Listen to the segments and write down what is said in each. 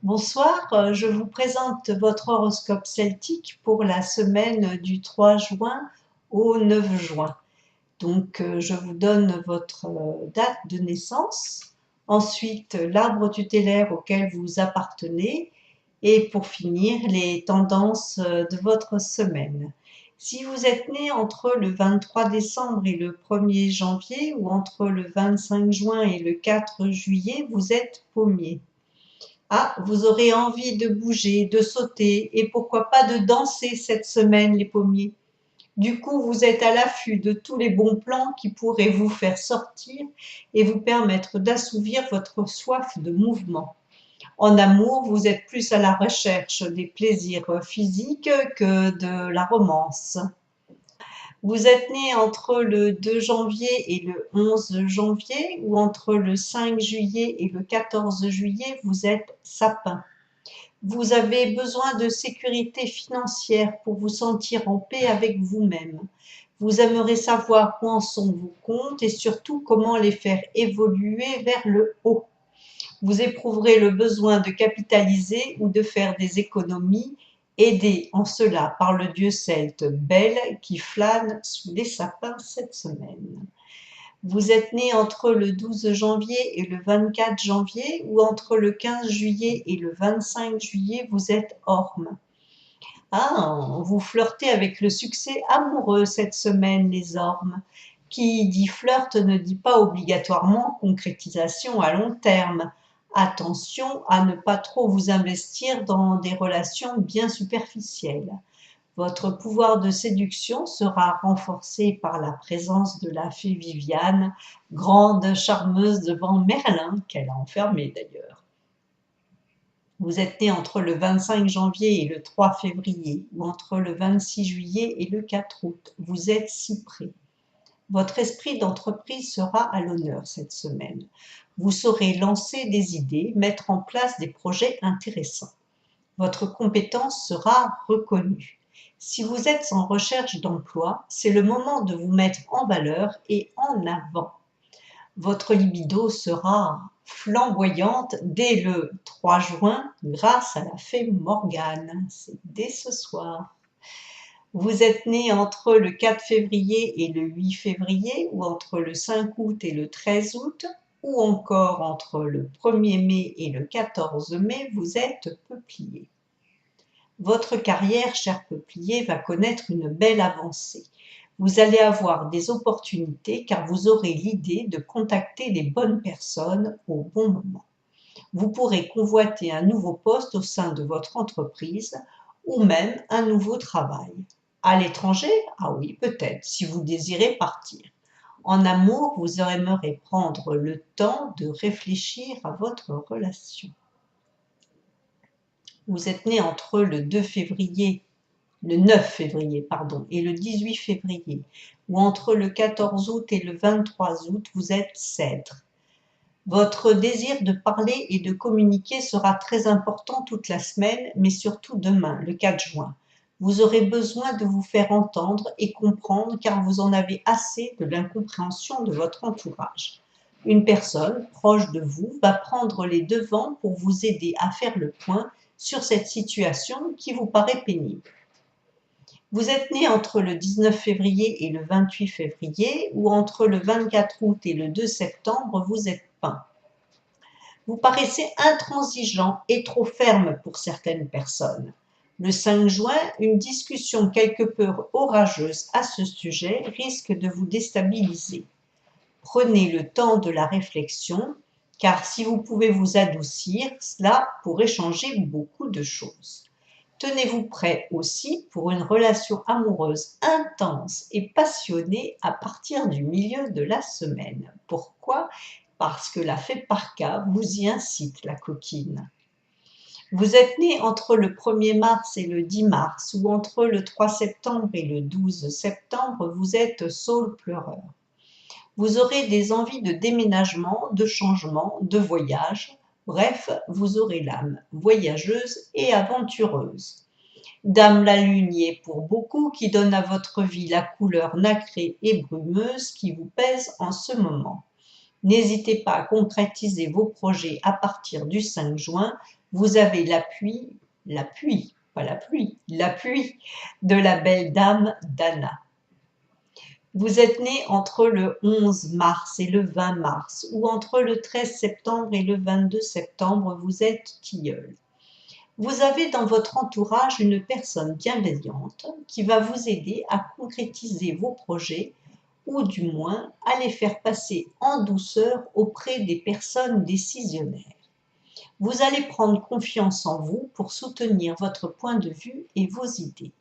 Bonsoir, je vous présente votre horoscope celtique pour la semaine du 3 juin au 9 juin. Donc, je vous donne votre date de naissance, ensuite l'arbre tutélaire auquel vous appartenez et pour finir, les tendances de votre semaine. Si vous êtes né entre le 23 décembre et le 1er janvier ou entre le 25 juin et le 4 juillet, vous êtes pommier. Ah, vous aurez envie de bouger, de sauter et pourquoi pas de danser cette semaine, les pommiers. Du coup, vous êtes à l'affût de tous les bons plans qui pourraient vous faire sortir et vous permettre d'assouvir votre soif de mouvement. En amour, vous êtes plus à la recherche des plaisirs physiques que de la romance. Vous êtes né entre le 2 janvier et le 11 janvier ou entre le 5 juillet et le 14 juillet, vous êtes sapin. Vous avez besoin de sécurité financière pour vous sentir en paix avec vous-même. Vous aimerez savoir où en sont vos comptes et surtout comment les faire évoluer vers le haut. Vous éprouverez le besoin de capitaliser ou de faire des économies, aidé en cela par le dieu celte Bel qui flâne sous les sapins cette semaine. Vous êtes né entre le 12 janvier et le 24 janvier ou entre le 15 juillet et le 25 juillet, vous êtes orme. Ah, vous flirtez avec le succès amoureux cette semaine, les ormes. Qui dit flirt ne dit pas obligatoirement concrétisation à long terme. Attention à ne pas trop vous investir dans des relations bien superficielles. Votre pouvoir de séduction sera renforcé par la présence de la fée Viviane, grande charmeuse devant Merlin, qu'elle a enfermé d'ailleurs. Vous êtes né entre le 25 janvier et le 3 février, ou entre le 26 juillet et le 4 août. Vous êtes cyprès. Votre esprit d'entreprise sera à l'honneur cette semaine. Vous saurez lancer des idées, mettre en place des projets intéressants. Votre compétence sera reconnue. Si vous êtes en recherche d'emploi, c'est le moment de vous mettre en valeur et en avant. Votre libido sera flamboyante dès le 3 juin grâce à la fée Morgane. C'est dès ce soir. Vous êtes né entre le 4 février et le 8 février ou entre le 5 août et le 13 août ou encore entre le 1er mai et le 14 mai, vous êtes peuplier. Votre carrière, cher peuplier, va connaître une belle avancée. Vous allez avoir des opportunités car vous aurez l'idée de contacter les bonnes personnes au bon moment. Vous pourrez convoiter un nouveau poste au sein de votre entreprise ou même un nouveau travail. À l'étranger? Ah oui, peut-être, si vous désirez partir. En amour, vous aimerez prendre le temps de réfléchir à votre relation. Vous êtes né entre le 9 février, et le 18 février, ou entre le 14 août et le 23 août, vous êtes Cèdre. Votre désir de parler et de communiquer sera très important toute la semaine, mais surtout demain, le 4 juin. Vous aurez besoin de vous faire entendre et comprendre car vous en avez assez de l'incompréhension de votre entourage. Une personne proche de vous va prendre les devants pour vous aider à faire le point sur cette situation qui vous paraît pénible. Vous êtes né entre le 19 février et le 28 février ou entre le 24 août et le 2 septembre, vous êtes Pain. Vous paraissez intransigeant et trop ferme pour certaines personnes. Le 5 juin, une discussion quelque peu orageuse à ce sujet risque de vous déstabiliser. Prenez le temps de la réflexion, car si vous pouvez vous adoucir, cela pourrait changer beaucoup de choses. Tenez-vous prêt aussi pour une relation amoureuse intense et passionnée à partir du milieu de la semaine. Pourquoi? Parce que la fée Parka vous y incite, la coquine. Vous êtes né entre le 1er mars et le 10 mars ou entre le 3 septembre et le 12 septembre, vous êtes Saule pleureur. Vous aurez des envies de déménagement, de changement, de voyage. Bref, vous aurez l'âme voyageuse et aventureuse. Dame la Lune y est pour beaucoup, qui donne à votre vie la couleur nacrée et brumeuse qui vous pèse en ce moment. N'hésitez pas à concrétiser vos projets à partir du 5 juin. Vous avez l'appui, pas la pluie, l'appui de la belle dame Dana. Vous êtes né entre le 11 mars et le 20 mars, ou entre le 13 septembre et le 22 septembre, vous êtes tilleul. Vous avez dans votre entourage une personne bienveillante qui va vous aider à concrétiser vos projets ou du moins à les faire passer en douceur auprès des personnes décisionnaires. Vous allez prendre confiance en vous pour soutenir votre point de vue et vos idées.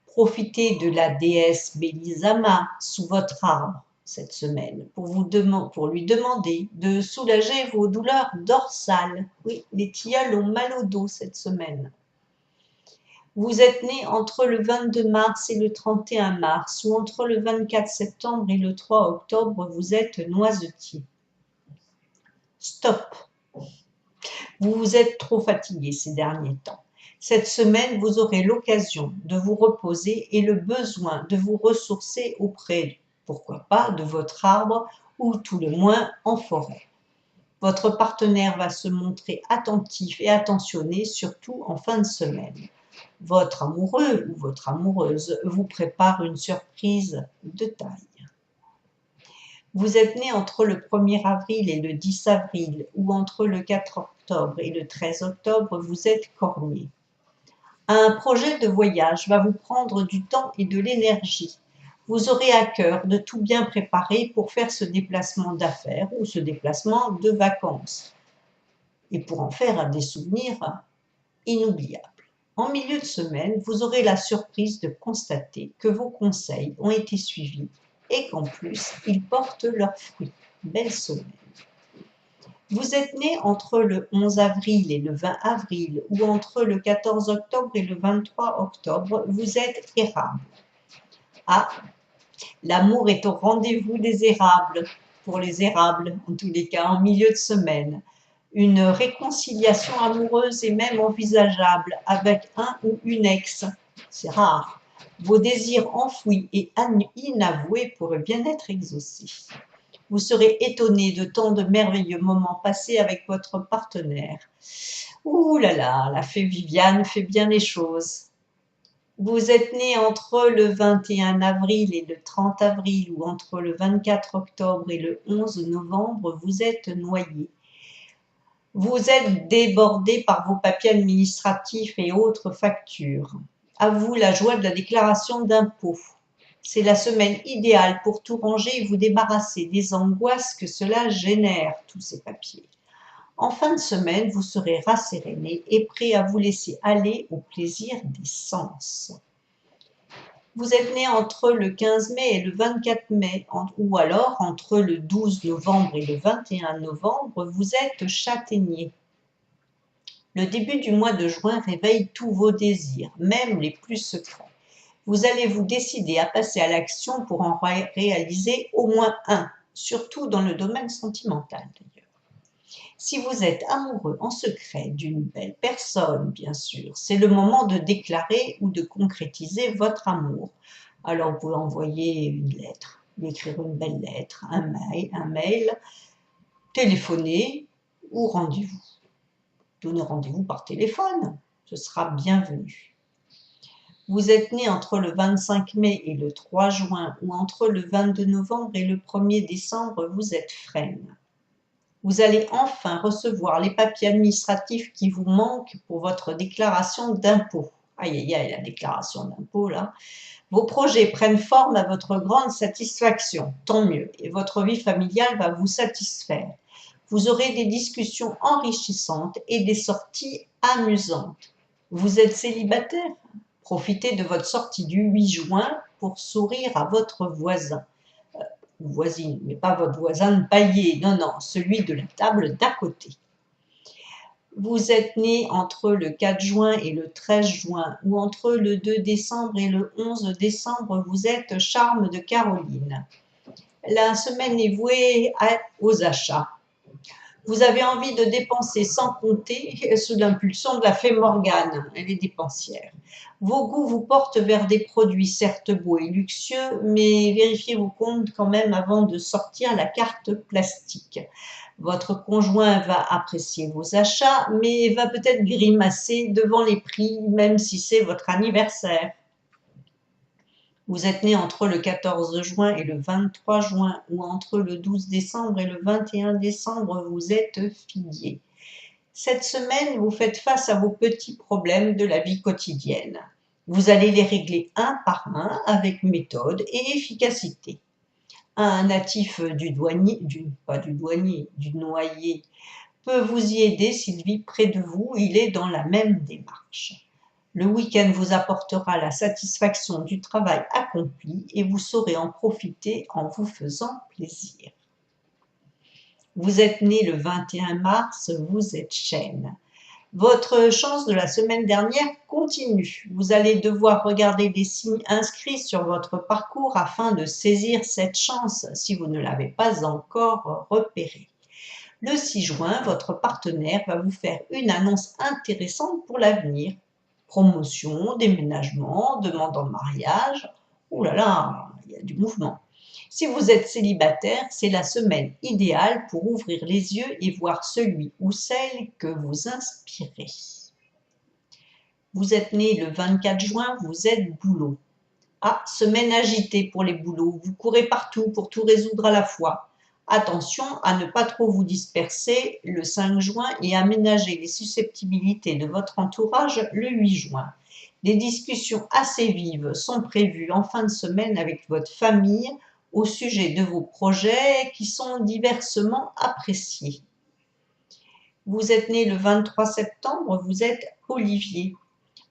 Profitez de la déesse Bélisama sous votre arbre cette semaine pour lui demander de soulager vos douleurs dorsales. Oui, les tilleuls ont mal au dos cette semaine. Vous êtes né entre le 22 mars et le 31 mars, ou entre le 24 septembre et le 3 octobre, vous êtes noisetier. Stop! Vous vous êtes trop fatigué ces derniers temps. Cette semaine, vous aurez l'occasion de vous reposer et le besoin de vous ressourcer auprès, pourquoi pas, de votre arbre ou tout le moins en forêt. Votre partenaire va se montrer attentif et attentionné, surtout en fin de semaine. Votre amoureux ou votre amoureuse vous prépare une surprise de taille. Vous êtes né entre le 1er avril et le 10 avril, ou entre le 4 octobre et le 13 octobre, vous êtes cornier. Un projet de voyage va vous prendre du temps et de l'énergie. Vous aurez à cœur de tout bien préparer pour faire ce déplacement d'affaires ou ce déplacement de vacances, et pour en faire des souvenirs inoubliables. En milieu de semaine, vous aurez la surprise de constater que vos conseils ont été suivis et qu'en plus, ils portent leurs fruits. Belle semaine. Vous êtes né entre le 11 avril et le 20 avril, ou entre le 14 octobre et le 23 octobre, vous êtes érable. Ah, l'amour est au rendez-vous des érables, pour les érables en tous les cas, en milieu de semaine. Une réconciliation amoureuse est même envisageable avec un ou une ex. C'est rare. Vos désirs enfouis et inavoués pourraient bien être exaucés. Vous serez étonné de tant de merveilleux moments passés avec votre partenaire. Ouh là là, la fée Viviane fait bien les choses. Vous êtes né entre le 21 avril et le 30 avril, ou entre le 24 octobre et le 11 novembre, vous êtes noyé. Vous êtes débordé par vos papiers administratifs et autres factures. À vous la joie de la déclaration d'impôt. C'est la semaine idéale pour tout ranger et vous débarrasser des angoisses que cela génère, tous ces papiers. En fin de semaine, vous serez rasséréné et prêt à vous laisser aller au plaisir des sens. Vous êtes né entre le 15 mai et le 24 mai, ou alors entre le 12 novembre et le 21 novembre, vous êtes châtaignier. Le début du mois de juin réveille tous vos désirs, même les plus secrets. Vous allez vous décider à passer à l'action pour en réaliser au moins un, surtout dans le domaine sentimental d'ailleurs. Si vous êtes amoureux en secret d'une belle personne, bien sûr, c'est le moment de déclarer ou de concrétiser votre amour. Alors vous pouvez envoyer une lettre, lui écrire une belle lettre, un mail, téléphoner ou rendez-vous. Donnez rendez-vous par téléphone, ce sera bienvenu. Vous êtes né entre le 25 mai et le 3 juin, ou entre le 22 novembre et le 1er décembre, vous êtes frêne. Vous allez enfin recevoir les papiers administratifs qui vous manquent pour votre déclaration d'impôt. Aïe, aïe, aïe, la déclaration d'impôt, là. Vos projets prennent forme à votre grande satisfaction, tant mieux, et votre vie familiale va vous satisfaire. Vous aurez des discussions enrichissantes et des sorties amusantes. Vous êtes célibataire? Profitez de votre sortie du 8 juin pour sourire à votre voisin. Ou voisine, mais pas votre voisin de palier, non, non, celui de la table d'à côté. Vous êtes né entre le 4 juin et le 13 juin, ou entre le 2 décembre et le 11 décembre, vous êtes charme de Caroline. La semaine est vouée aux achats. Vous avez envie de dépenser sans compter sous l'impulsion de la fée Morgane, elle est dépensière. Vos goûts vous portent vers des produits certes beaux et luxueux, mais vérifiez vos comptes quand même avant de sortir la carte plastique. Votre conjoint va apprécier vos achats, mais va peut-être grimacer devant les prix, même si c'est votre anniversaire. Vous êtes né entre le 14 juin et le 23 juin, ou entre le 12 décembre et le 21 décembre, vous êtes filié. Cette semaine, vous faites face à vos petits problèmes de la vie quotidienne. Vous allez les régler un par un avec méthode et efficacité. Un natif du noyer, peut vous y aider s'il vit près de vous, il est dans la même démarche. Le week-end vous apportera la satisfaction du travail accompli et vous saurez en profiter en vous faisant plaisir. Vous êtes né le 21 mars, vous êtes chêne. Votre chance de la semaine dernière continue. Vous allez devoir regarder les signes inscrits sur votre parcours afin de saisir cette chance si vous ne l'avez pas encore repérée. Le 6 juin, votre partenaire va vous faire une annonce intéressante pour l'avenir. Promotion, déménagement, demande en mariage. Ouh là là, il y a du mouvement. Si vous êtes célibataire, c'est la semaine idéale pour ouvrir les yeux et voir celui ou celle que vous inspirez. Vous êtes né le 24 juin, vous êtes boulot. Ah, semaine agitée pour les boulots, vous courez partout pour tout résoudre à la fois. Attention à ne pas trop vous disperser le 5 juin et aménager les susceptibilités de votre entourage le 8 juin. Des discussions assez vives sont prévues en fin de semaine avec votre famille au sujet de vos projets qui sont diversement appréciés. Vous êtes né le 23 septembre, vous êtes Olivier.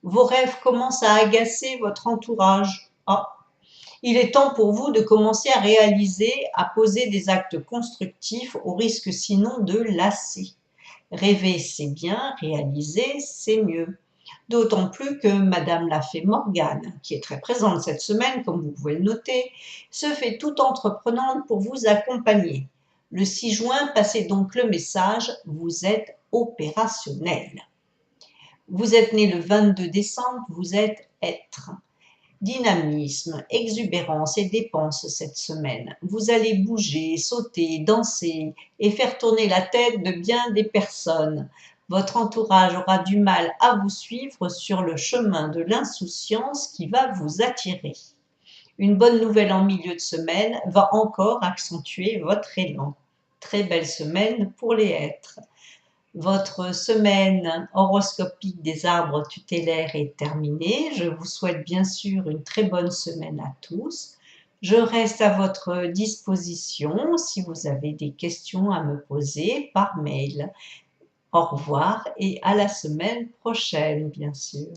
Vos rêves commencent à agacer votre entourage. Ah, il est temps pour vous de commencer à réaliser, à poser des actes constructifs au risque sinon de lasser. Rêver, c'est bien, réaliser, c'est mieux. D'autant plus que Madame la Fée Morgane, qui est très présente cette semaine, comme vous pouvez le noter, se fait toute entreprenante pour vous accompagner. Le 6 juin, passez donc le message, vous êtes opérationnel. Vous êtes né le 22 décembre, vous êtes être. Dynamisme, exubérance et dépenses cette semaine. Vous allez bouger, sauter, danser et faire tourner la tête de bien des personnes. Votre entourage aura du mal à vous suivre sur le chemin de l'insouciance qui va vous attirer. Une bonne nouvelle en milieu de semaine va encore accentuer votre élan. Très belle semaine pour les êtres. Votre semaine horoscopique des arbres tutélaires est terminée. Je vous souhaite bien sûr une très bonne semaine à tous. Je reste à votre disposition si vous avez des questions à me poser par mail. Au revoir et à la semaine prochaine, bien sûr.